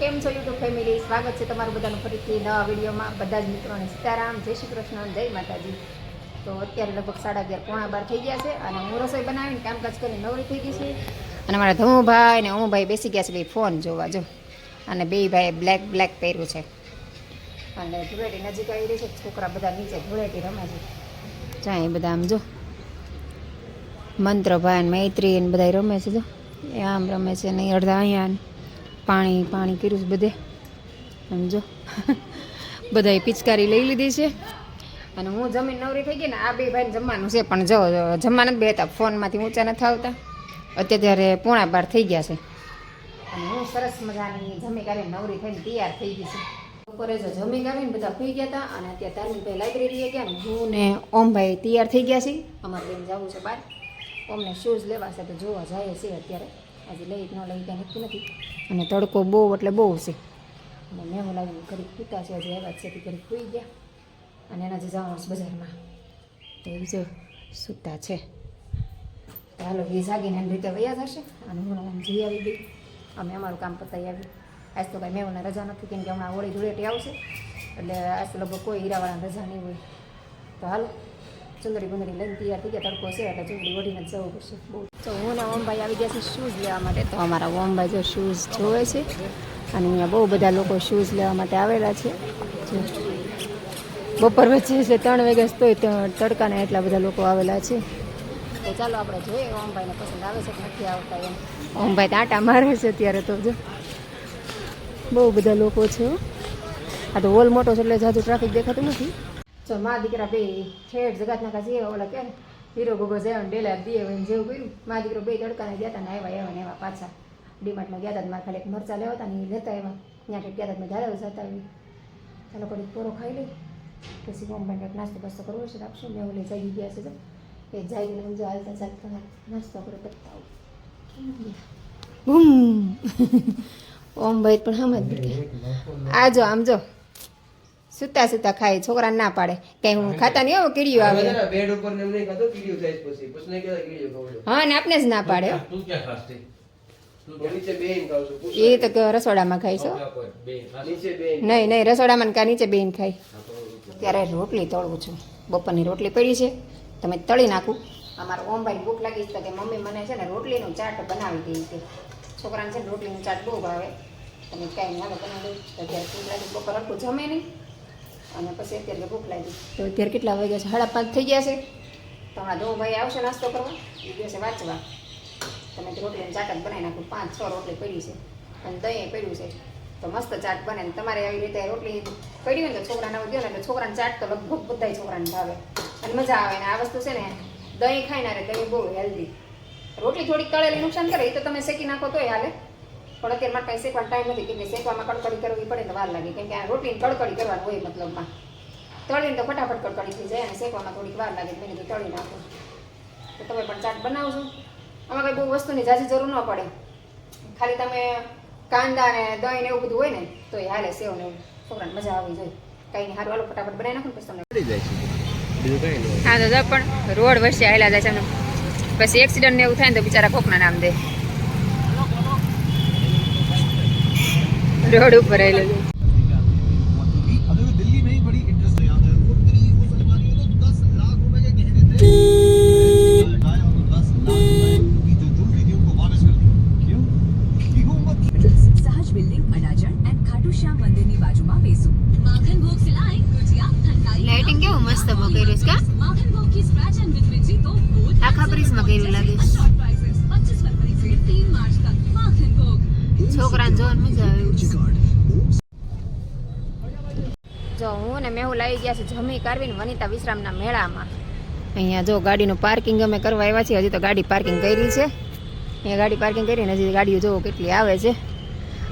કેમ છો YouTube family? સ્વાગત છે તમારું બધાનું ફરીથી નવા વિડીયોમાં. બધા જ મિત્રોને સીતારામ, જય શ્રી કૃષ્ણ, જય માતાજી. તો અત્યારે લગભગ 11:30 પોણા 12 થઈ ગયા છે અને હું રસોઈ બનાવીને કામકાજ કરીને નવરી થઈ ગઈ છે. અને મારા ધમુભાઈ ને હું ભાઈ બેસી ગયા છે ભાઈ ફોન જોવા જો. અને બે ભાઈ બ્લેક પહેર્યું છે અને ધૂળેટી નજીક આવી રહી છે. છોકરા બધા નીચે ધૂળેટી રમે છે. જ્યાં એ બધા આમ જો મંત્રભાઈ મૈત્રી ને બધા રમે છે. જો એ આમ રમે છે ને અડધા અહીંયા પાણી કર્યું છે બધે સમજો. બધાએ પિચકારી લઈ લીધી છે અને હું જમીન નવરી થઈ ગઈ ને આ બે ભાઈને જમવાનું છે પણ જો જમવા નથી બેતા, ફોનમાંથી ઊંચા નથી આવતા. અત્યારે પોણા 12 થઈ ગયા છે અને હું સરસ મજાની જમી કાઢીને નવરી થઈને તૈયાર થઈ ગઈ છે. બપોરે જો જમી કાઢીને બધા થઈ ગયા હતા અને અત્યારે ધાર્મિકભાઈ લાઇબ્રેરીએ ગયા ને હું ને ઓમભાઈ તૈયાર થઈ ગયા છીએ. અમારે બેન જવું છે બહાર, ઓમને શૂઝ લેવા છે તો જોવા જાય છે. અત્યારે આજે લઈ ન લઈ કાંઈ નક્કી નથી અને તડકો બહુ એટલે બહુ છે અને મેં લાગ્યું ઘડીક પીતા છે. હજી આવ્યા છે તે ઘડીક સૂઈ ગયા અને એના જે જવાનું છે બજારમાં તો એ જો સૂતા છે. તો હાલો એ જાગીને એની રીતે વયા જશે અને હું આમ જઈ આવી ગઈ. અમે અમારું કામ પતાવી આવ્યું. આજ તો કાંઈ મેવને રજા નથી કેમ કે હમણાં હોળી ધૂળેટી આવશે એટલે આજ તો લગભગ કોઈ હીરાવાળાને રજા નહીં હોય. તો હાલો ચુંદડી ગુંદડી લઈને તૈયાર થઈ ગયા. તડકો છે એટલે ચુંદડી ઓઢીને જ જવું પડશે બહુ. તો હું ને ઓમભાઈ આવી ગયા છે શૂઝ લેવા માટે. તો અમારા ઓમભાઈ જો શૂઝ જોવે છે અને અહીંયા બહુ બધા લોકો શૂઝ લેવા માટે આવેલા છે. બપોર વચ્ચે એટલે 3 વાગ્યા તોય તડકાને એટલા બધા લોકો આવેલા છે. તો ચાલો આપણે જોઈએ ઓમભાઈને પસંદ આવે છે કે નથી આવતા એમ. ઓમભાઈ તો આંટા મારે છે અત્યારે. તો જો બહુ બધા લોકો છે. આ તો હોલ મોટો છે એટલે જાજુ ટ્રાફિક દેખાતું નથી. જો મા દીકરા બે ઠેઠ જગાતના કાજે ઓલા કે હીરો ગોગો જાય ડેલા દે હોય જેવું કર્યું. મા દીકરો બે તડકાને ગયા હતા ને આવ્યા ને એવા પાછા ડીમાર્ટમાં ગયા હતા. મારે ખાલી એક મરચાં લેવા હતા ને એ લેતા આવ્યા. ત્યાં ગયા હતા ધારે જતા આવી. ચાલો કડીક પોરો ખાઈ લઈ પછી ઓમભાઈ કંઈક નાસ્તો બાસ્તો કરવો છે રાખશું. મેં ઓલી જાગી ગયા છે જો એ જાગીને સમજો હાલતા ચાલતા નાસ્તો કરે કરતા ઓમભાઈ પણ હમ જ આ જો આમ જો સુતા સુતા ખાય. છોકરાને ના પાડે કઈ હું ખાતા નહીં. આવો કીડીઓ આવે હા ને આપને જ ના પાડે. એ તો રસોડામાં ખાય છો? નહીં રસોડામાં કા નીચે બેન ખાય. ત્યારે રોટલી તળું છું. બપોરની રોટલી પડી છે તમે તળી નાખું. અમારા ઓમભાઈ ભૂખ લાગી છે કે મમ્મી મને છે ને રોટલીનું ચાટ બનાવી દઈ છે. છોકરાને છે ને રોટલીનું ચાટ બહુ ભાવે. તમે કાંઈ નહીં હાલો બનાવી દઉં. અત્યારે ભૂખ લાગી બપોર હરખું જમે નહીં અને પછી અત્યારે ભૂખ લાગી. તો અત્યારે કેટલા વાગ્યા છે? 5:30 થઈ ગયા છે. તો હમણાં ધોભાઈ આવશે નાસ્તો કરવા, એ દિવસે વાંચવા. તમે રોટલીનું ચાટ જ બનાવી નાખું. 5-6 રોટલી પડી છે અને દહીં પડ્યું છે તો મસ્ત ચાટ બને. ને તમારે આવી રીતે રોટલી પડી હોય ને તો છોકરાને આવું દો ને એટલે છોકરાને ચાટ તો લગભગ બધા છોકરાને ભાવે અને મજા આવે. ને આ વસ્તુ છે ને દહીં ખાઈ ના રે. દહીં બહુ હેલ્ધી. રોટલી થોડીક તળેલી નુકસાન કરે એ તો તમે શેકી નાખો તોય હાલે પણ અત્યારે માટે કંઈ શેકવાનો ટાઈમ નથી કેમ કે શેકવામાં કડકડી કરવી પડે ને વાર લાગે કેમ કે આ રોટલીને કડકડી કરવાનું હોય. મતલબમાં તળીને તો ફટાફટ કડકડી થઈ જાય અને શેકવામાં થોડીક વાર લાગે. મેં કીધું તળી નાખો. તો તમે પણ ચાટ બનાવજો. આમાં કંઈ બહુ વસ્તુની ઝાઝી જરૂર ન પડે. ખાલી તમે કાંદા ને દહીં ને એવું બધું હોય ને તો એ હાલે. સેવ ને છોકરાને મજા આવી જાય. કંઈ નહીં સારું હાલો ફટાફટ બનાવી નાખો ને પછી તમને. હા દાદા પણ રોડ વચ્ચે આવેલા જાય છે પછી એક્સિડન્ટ ને એવું થાય ને તો બિચારા કોકના નામ દે. રોડ ઉપર આવેલો જાય. લાઇટિંગ કેવું મસ્ત બગેરું છે આખા બ્રિજમાં કર્યું લાગે. છોકરાને જોવાની મજા આવે. જો હું ને મેહુલ આવી ગયા છે જમી કરવીને વનિતા વિશ્રામના મેળામાં. અહીંયા જો ગાડીનું પાર્કિંગ અમે કરવા આવ્યા છીએ. હજી તો ગાડી પાર્કિંગ કરી છે. અહીંયા ગાડી પાર્કિંગ કરીને હજી ગાડીઓ જોવો કેટલી આવે છે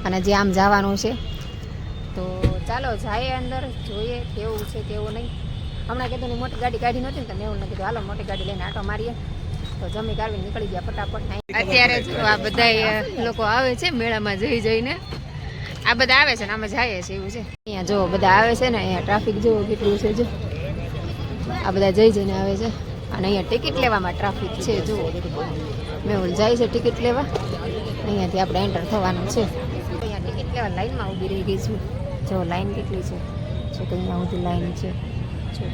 અને જે આમ જવાનું છે. તો ચાલો જાય અંદર જોઈએ કેવું છે કેવું નહીં. હમણાં કીધું મોટી ગાડી કાઢી નહોતી ને તો મેં કીધું હાલો મોટી ગાડી લઈને આટો મારીએ. તો જમી કાઢીને નીકળી ગયા ફટાફટ. અત્યારે જો આ બધા લોકો આવે છે મેળામાં જઈને. આ બધા આવે છે ને આમાં જાય છે એવું છે. અહીંયા જો બધા આવે છે ને અહીંયા ટ્રાફિક જુઓ કેટલું છે. જો આ બધા જઈને આવે છે અને અહીંયા ટિકિટ લેવામાં ટ્રાફિક છે. જુઓ મેહુલ જાય છે ટિકિટ લેવા. અહીંયાથી આપણે એન્ટર થવાનું છે. અહીંયા ટિકિટ ટિકિટ લેવા લાઈનમાં ઊભી રહી ગઈ છું. જો લાઈન કેટલી છે, જો કે અહીંયા સુધી લાઈન છે. જો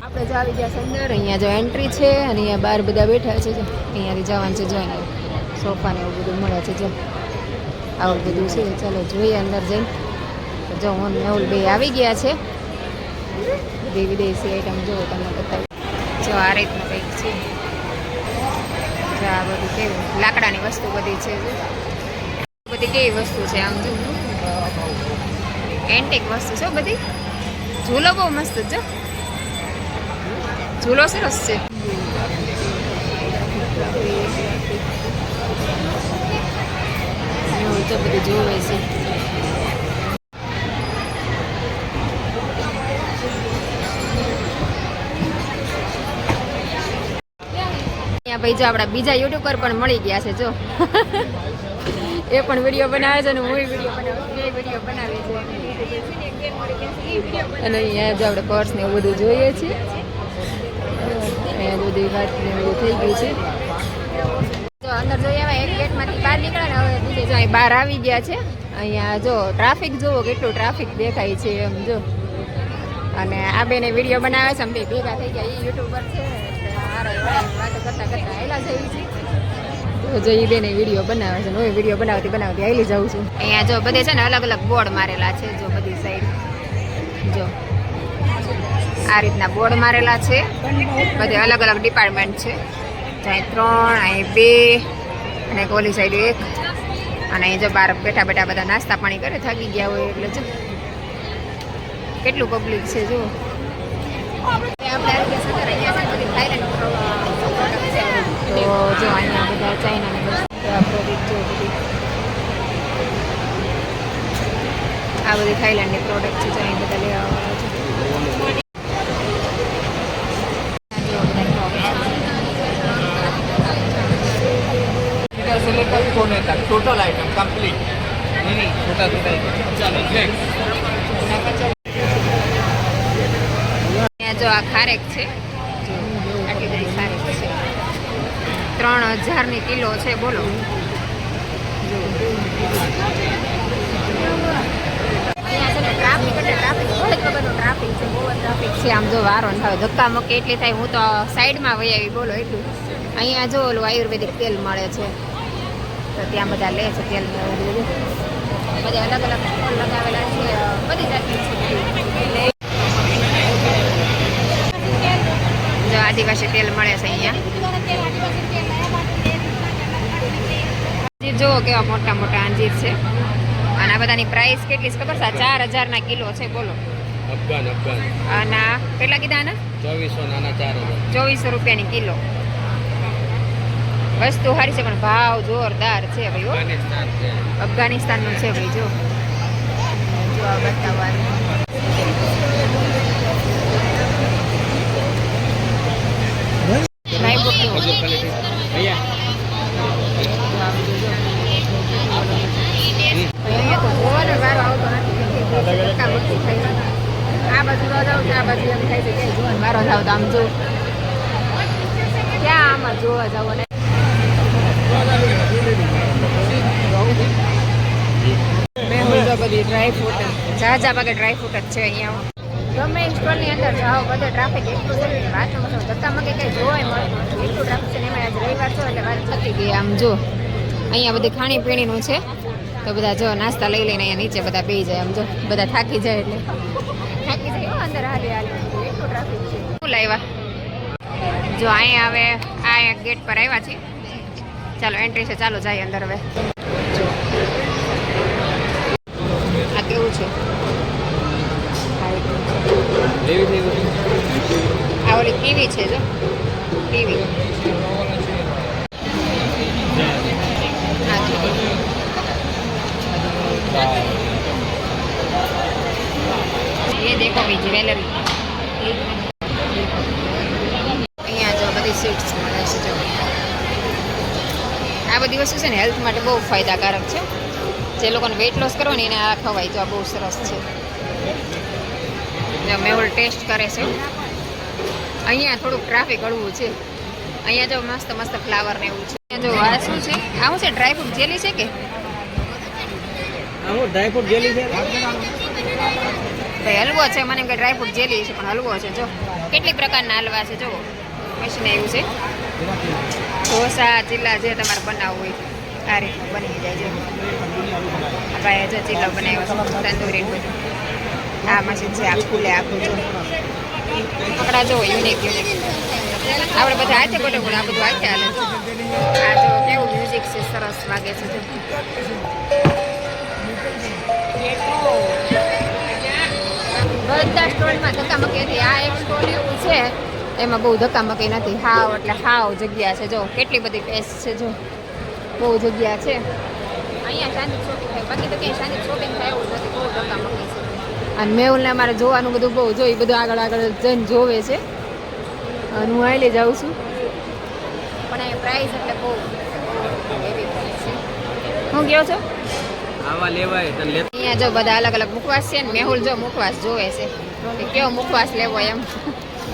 આપણે જો આવી ગયા છે અંદર, અહીંયા જો એન્ટ્રી છે અને અહીંયા બહાર બધા બેઠા છે. જો અહીંયાથી જવાનું છે. જો અહીંયા સોફા ને એવું બધું મળે છે. જો આવું બધું છે. ચાલો જોઈએ અંદર જઈને. જો હું મેહુલ બે આવી ગયા છે. બધી વિદેશી આઈટમ જો તમને બતાવી. જો આ રીતનું કંઈક છે. જો આ બધું કેવું લાકડાની વસ્તુ બધી છે. બધી કેવી વસ્તુ છે આમ જો એન્ટિક વસ્તુ છે બધી. ઝૂલો બહુ મસ્ત છે. ઝૂલો સરસ છે. એવું તો બધું જોવે છે. ભાઈ જો આપણા બીજા યુટ્યુબર પણ મળી ગયા છે. જો એ પણ વિડીયો બનાવે છે અને હું વિડીયો બનાવે છે. અને અહીંયા જો આપણે પર્સ ને એવું બધું જોઈએ છીએ. અહીંયા બધી વાત ને એવું થઈ ગયું છે. જો અંદર જોઈએ હવે એક ગેટમાંથી બહાર નીકળે ને હવે બીજે જો અહીં બહાર આવી ગયા છે. અહીંયા જો ટ્રાફિક જુઓ કેટલું ટ્રાફિક દેખાય છે એમ જો. અને આ બેને વિડીયો બનાવે છે. અમે ભેગા થઈ ગયા. એ યુટ્યુબર છે. વાતો કરતા કરતા આવેલા જઈ છે. જો એ બેને વિડીયો બનાવે છે. હું વિડીયો બનાવતી આવેલી જાઉં છું. અહીંયા જો બધે છે ને અલગ અલગ બોર્ડ મારેલા છે. જો બધી સાઈડ જો આ રીતના બોર્ડ મારેલા છે. બધે અલગ અલગ ડિપાર્ટમેન્ટ છે. અહીં 3, અહીં 2 અને ઓલી સાઈડ 1. અને અહીં જો બહાર બેઠા બેઠા બધા નાસ્તા પાણી કરે થાકી ગયા હોય એટલે જો કેટલું પબ્લિક છે. જો તો જો અહીંયા બધા ચાઇનાની પ્રોડક્ટ જો બધી આ બધી થાઈલેન્ડની પ્રોડક્ટ છે. અહીં બધા લેવા વાળા છે. टोटल आइटम कंप्लीट नहीं छोटा જો આ ખારેક છે. આટલી બધી ખારેક છે. 3000 કિલો છે. બોલો અહીંયા છે ને ટ્રાફિક એટલે ટ્રાફિક બહુ જ વગરનું ટ્રાફિક છે. બહુ જ ટ્રાફિક છે. આમ જો વારો ન થાય ધક્કા મૂકે એટલી થાય. હું તો સાઈડમાં વહી આવી બોલો એટલું. અહીંયા જો ઓલું આયુર્વેદિક તેલ મળે છે તો ત્યાં બધા લે છે તેલ ને એવું બધું. બધા અલગ અલગ સ્ટોલ લગાવેલા છે. બધી જાતની જો આદિવાસી તેલ મળે છે અહીંયા. જુઓ કેવા મોટા મોટા અંજીર છે. અને આ બધાની પ્રાઇસ કેટલી છે ખબર છે? 4000 કિલો છે. બોલો अफगान અને કેટલા કીધા આના? 2400 નાના 4000 2400 રૂપિયાની કિલો. વસ્તુ સારી છે પણ ભાવ જોરદાર છે ભાઈ. અફઘાનિસ્તાનનું છે ભાઈ. જો આ બતાવવાનું આ બાજુ આ બાજુ એમ થાય છે કે જોવાનું મારો જાવ તો આમ જો ક્યાં આમાં જોવા જાવ ને બધી ડ્રાયફ્રૂટ ઝાઝા ભાગે ડ્રાયફ્રૂટ જ છે અહીંયા. ગમે સ્ટોલની અંદર જાઓ બધે ટ્રાફિક એટલું છે ને વાત ધક્કા મગે કંઈ જોવાય મળે એટલું ટ્રાફિક છે ને એમાં આજ રવિવાર છો એટલે વાત થતી ગઈ. આમ જો અહીંયા બધી ખાણીપીણીનું છે તો બધા જો નાસ્તા લઈ લઈને અહીંયા નીચે બધા બેસી જાય. આમ જો બધા થાકી જાય એટલે થાકી જાય અંદર હાલી એટલું ટ્રાફિક છે. શું લાવ્યા? જો અહીંયા હવે આ એક ગેટ પર આવ્યા છીએ. ચાલો એન્ટ્રી છે. ચાલો જાય અંદર હવે. જો આ કેવું છે? આ ઓલી ટીવી છે. જો ટીવી ये देखो भाई ज्वेलरी. અહીંયા જો બધી સીટ્સ મળે છે. જો આ બધી વસ્તુ છે ને હેલ્થ માટે બહુ ફાયદાકારક છે. જે લોકોને વેઇટ લોસ કરવો ને એને આ ખવાય. જો આ બહુ સરસ છે. જો મેહુલ ટેસ્ટ કરે છે. અહીંયા થોડુંક ટ્રાફિક હળવું છે. અહીંયા જો મસ્ત મસ્ત ફ્લાવર ને એવું છે. અહીંયા જો આ શું છે? આવું છે ડ્રાયફ્રૂટ જેલી છે કે ડ્રાયફ્રૂટ જેલી છે ભાઈ હલવો છે, મને એમ કે ડ્રાયફ્રૂટ જેલી છે પણ હલવો છે. જો કેટલીક પ્રકારના હલવા છે, જો મશીન આવ્યું છે. ઢોસા ચીલા જે તમારે બનાવવું હોય આ રીતનું બની જાય છે. ભાઈ જો ચીલો બનાવ્યો છે તંદૂરી બધું. આ મશીન છે આ ખુલે આખું જો પકડા જો યુનિક આપણે બધા હાથે ગોટે ગોળ આ બધું હાથે હાલે છે. આ જો કેવું મ્યુઝિક છે, સરસ વાગે છે. બધા સ્ટોલમાં ધક્કામકી હતી. આ એક સ્ટોલ એવું છે એમાં બહુ ધક્કામકી નથી. હાવ એટલે હાવ જગ્યા છે. જો કેટલી બધી પેસ છે, જો બહુ જગ્યા છે. અહીંયા શાંતિ શોપિંગ થાય, બાકી તો ક્યાંય શાંતિ શોપિંગ થાય એવું નથી. બહુ ધક્કામકી છે. અને મેહુલને અમારે જોવાનું બધું બહુ જોઈ બધું આગળ આગળ જઈને જોવે છે અને હું આઈ લઈ જાઉં છું. પણ અહીંયા પ્રાઇસ એટલે બહુ હેવી પ્રાઇસ છે. હું ગયો છો આવા લેવાય તો લે. અહીંયા જો બધા અલગ અલગ મુખવાસ છે ને મેહુલ જો મુખવાસ જોવે છે કે કેવો મુખવાસ લેવો એમ.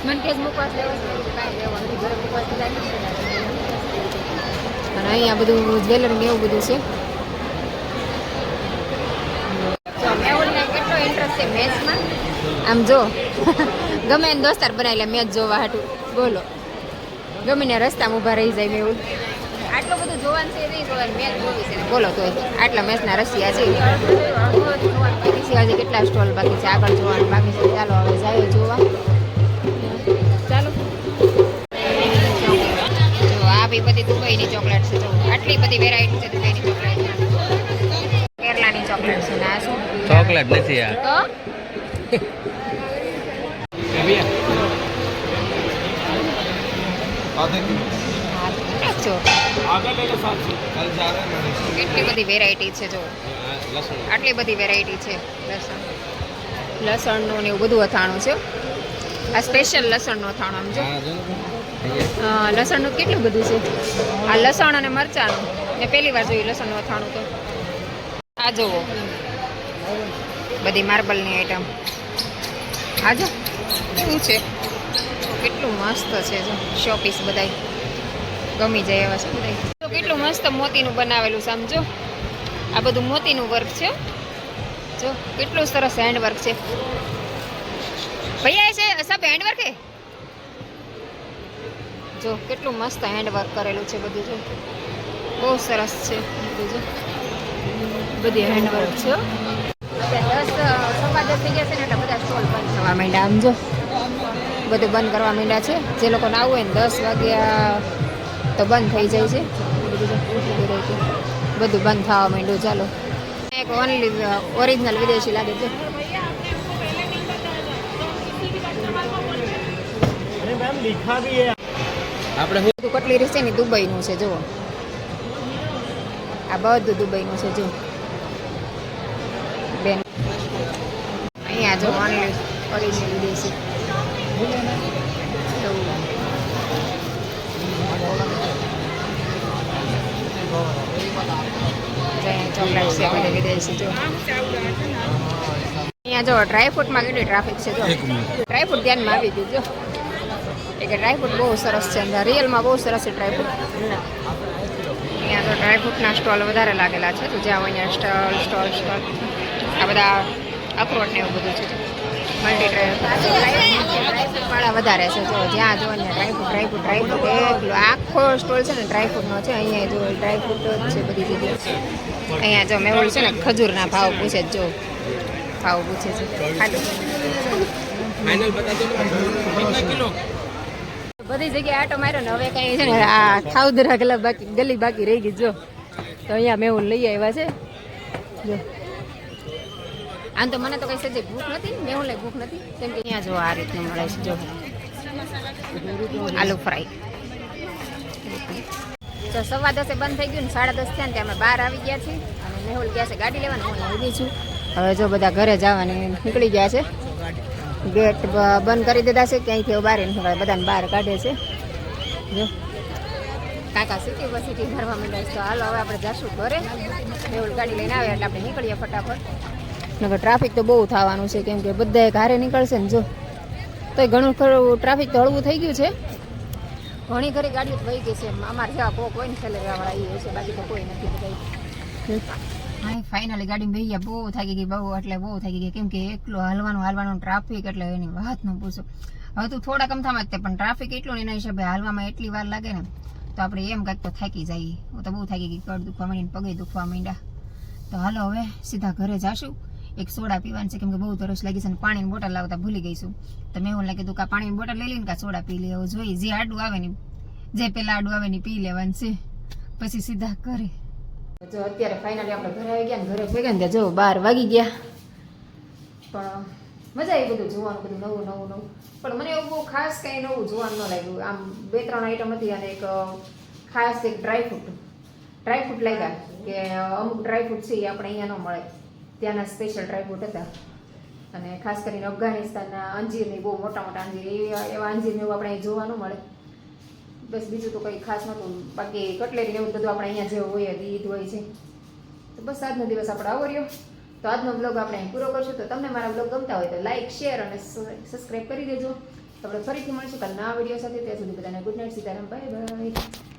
મને કે મુખવાસ લેવો છે કાંઈ લેવો નથી, ઘરે મુખવાસ અને અહીંયા બધું જ્વેલરી ને એવું બધું છે. મેહુલને કેટલો ઇન્ટરેસ્ટ છે મેચમાં. આમ જો ગમે એને દોસ્તાર બનાવી લે મેચ જોવા હાટું. બોલો ગમે ને રસ્તામાં ઊભા રહી જાય મેહુલ. આટલું બધું જોવાનું છે નહીં જોવાનું, મેચ જોવી છે. બોલો તો આટલા મેચના રસિયા છે. હજી કેટલા સ્ટોલ બાકી છે આગળ જોવાનું બાકી છે. ચાલો હવે જાય જોવા. ચાલો જો આ બી બધી દુબઈની ચોકલેટ છે. જો આટલી બધી વેરાયટી છે દુબઈની ચોકલેટ. કેરલાની ચોકલેટ છે. ના શું ચોકલેટ નથી આ તો કેટલી બધી વેરાયટી છે. જો આટલી બધી વેરાયટી છે. લસણનું ને એવું બધું અથાણું છે. આ સ્પેશિયલ લસણનું અથાણું. આમ જો લસણનું કેટલું બધું છે. આ લસણ અને મરચાંનું મેં પહેલી વાર જોયું લસણનું અથાણું. તો આ જુઓ બધી માર્બલની આઈટમ. આ જો શું છે, કેટલું મસ્ત છે. જો શોપીસ બધાય ગમી જાય એવા છે બધાય. તો કેટલું મસ્ત મોતીનું બનાવેલું સમજો. આ બધું મોતીનું વર્ક છે. જો કેટલું સરસ હેન્ડવર્ક છે. ભૈયા છે સબ હેન્ડવર્ક હે. જો કેટલું મસ્ત હેન્ડવર્ક કરેલું છે બધું. જો બહુ સરસ છે બધું. જો બધી હેન્ડવર્ક છે. 10 સવા 10 થઈ ગયા છે ને એટલે બધા સ્ટોલ બંધ થવા માંડ્યા. આમ જો બધું બંધ કરવા માંડ્યા છે. જે લોકોને આવવું હોય ને 10 વાગ્યા તો બંધ થઈ જાય છે. બધું બંધ થવા માંડ્યું. ચાલો એક ઓરિજિનલ વિદેશી લાગે છે. આપણે બધું કટલેરી છે ને દુબઈનું છે. જુઓ આ બધું દુબઈનું છે. જો બેન અહીંયા જો ઓનલી ઓરિજિનલ વિદેશી ચોકલેટ છે બધી વિદેશી. જો અહીંયા જો ડ્રાયફ્રૂટમાં કેટલી ટ્રાફિક છે. જો ડ્રાયફ્રૂટ ધ્યાનમાં આવી ગયું. જો એક ડ્રાયફ્રૂટ બહુ સરસ છે. અંદર રિયલમાં બહુ સરસ છે ડ્રાયફ્રૂટ. અહીંયા તો ડ્રાયફ્રૂટના સ્ટોલ વધારે લાગેલા છે. તો જ્યાં અહીંયા સ્ટોલ આ બધા અખરોટ ને એવું બધું છે. મલ્ટી ડ્રાયફ્રૂટવાળા વધારે છે. જો જ્યાં જો અહીંયા ડ્રાયફ્રૂટ એટલું આખો સ્ટોલ છે ને ડ્રાયફ્રૂટનો છે. અહીંયા જો ડ્રાયફ્રૂટ જ છે બધી જગ્યાએ. અહીંયા જો મેહુલ છે ને ખજૂરના ભાવ પૂછે. જો ભાવ પૂછે છે. ફાઇનલ બતા દો કેટલા કિલો. બધી જગ્યાએ આટો માર્યો ને હવે કઈ છે ને આ ખાવદરા ગલી બાકી રહી ગઈ. જો તો અહીંયા મેહુલ લઈ આવ્યા છે. જો આમ તો મને તો કઈ સજે ભૂખ નથી, મેહુલને ભૂખ નથી કેમ કે અહીંયા જો આ રીતનું મળે છે. જો આલુ ફ્રાય. તો 10:15 બંધ થઈ ગયું ને 10:30 થયા ને ત્યાં અમે બહાર આવી ગયા છીએ અને મેહુલ ગયા છે ગાડી લેવાની. હું આવી છું. હવે જો બધા ઘરે જવાની નીકળી ગયા છે. ગેટ બંધ કરી દીધા છે. ક્યાંયથી બહાર નીકળે બધાને બહાર કાઢે છે. જો કાકા સિટી ભરવા માંડ્યા છે. તો હાલો હવે આપણે જઈશું ઘરે. મેહુલ ગાડી લઈને આવે એટલે આપણે નીકળીએ ફટાફટ. નકર ટ્રાફિક તો બહુ થવાનું છે કેમ કે બધા ઘરે નીકળશે ને. જો તો ઘણું ખરું ટ્રાફિક તો હળવું થઈ ગયું છે. ઘણી ખરી ગાડીઓ વહી ગઈ છે. અમારે જેવા કોક હોય ને સેલેરીવાળા એ છે, બાકી તો કોઈ નથી. બધા હા ફાઇનલી ગાડીમાં બેસી ગયા. બહુ થાકી ગઈ, બહુ એટલે બહુ થાકી ગઈ. કેમ કે એકલો હાલવાનું ટ્રાફિક એટલે એની વાત ન પૂછો. હવે તું થોડા કમથામાં જ તે પણ ટ્રાફિક એટલું ને એના હિસાબે હાલવામાં એટલી વાર લાગે ને તો આપણે એમ કાંઈક તો થાકી જઈએ. હું તો બહુ થાકી ગઈ, કળ દુખવા માંડીને પગે દુખવા માંડ્યા. તો હાલો હવે સીધા ઘરે જાશું. એક સોડા પીવાની છે કેમ કે બહુ તરસ લાગી છે ને પાણીની બોટલ લાવતા ભૂલી ગઈશું. તો મેં એવું લાગે તું કા પાણીની બોટલ લઈ લઈને કા સોડા પી લે. હવે જોઈ જે આડું આવે ને જે પેલા આડું આવે ને પી લેવાનું છે પછી સીધા ઘરે. જો અત્યારે ફાઇનલી આપણે ઘરે આવી ગયા ને ઘરે ભેગા ને જો 12 વાગી ગયા. પણ મજા આવી બધું જોવાનું, બધું નવું. પણ મને એવું બહુ ખાસ કંઈ નવું જોવાનું ન લાગ્યું. આમ 2-3 આઈટમ હતી અને એક ખાસ એક ડ્રાયફ્રૂટ લાગ્યા કે અમુક ડ્રાયફ્રૂટ છે એ આપણે અહીંયા ન મળે, ત્યાંના સ્પેશિયલ ડ્રાયફ્રૂટ હતા. અને ખાસ કરીને અફઘાનિસ્તાનના અંજીરની બહુ મોટા અંજીર, એવા અંજીરને એવું આપણે જોવા ન મળે. બસ બીજું તો કંઈ ખાસ નહોતું. બાકી કટલેરી ને એવું બધું આપણે અહીંયા જેવું હોય ઈદ હોય છે. તો બસ આજનો દિવસ આપણે આવો રહ્યો. તો આજનો બ્લોગ આપણે અહીં પૂરો કરશું. તો તમને મારા બ્લોગ ગમતા હોય તો લાઇક, શેર અને સબસ્ક્રાઈબ કરી દેજો. તો આપણે ફરીથી મળીશું કાલ નવા વિડીયો સાથે. ત્યાં સુધી બધાને good night, Sitaram, bye bye.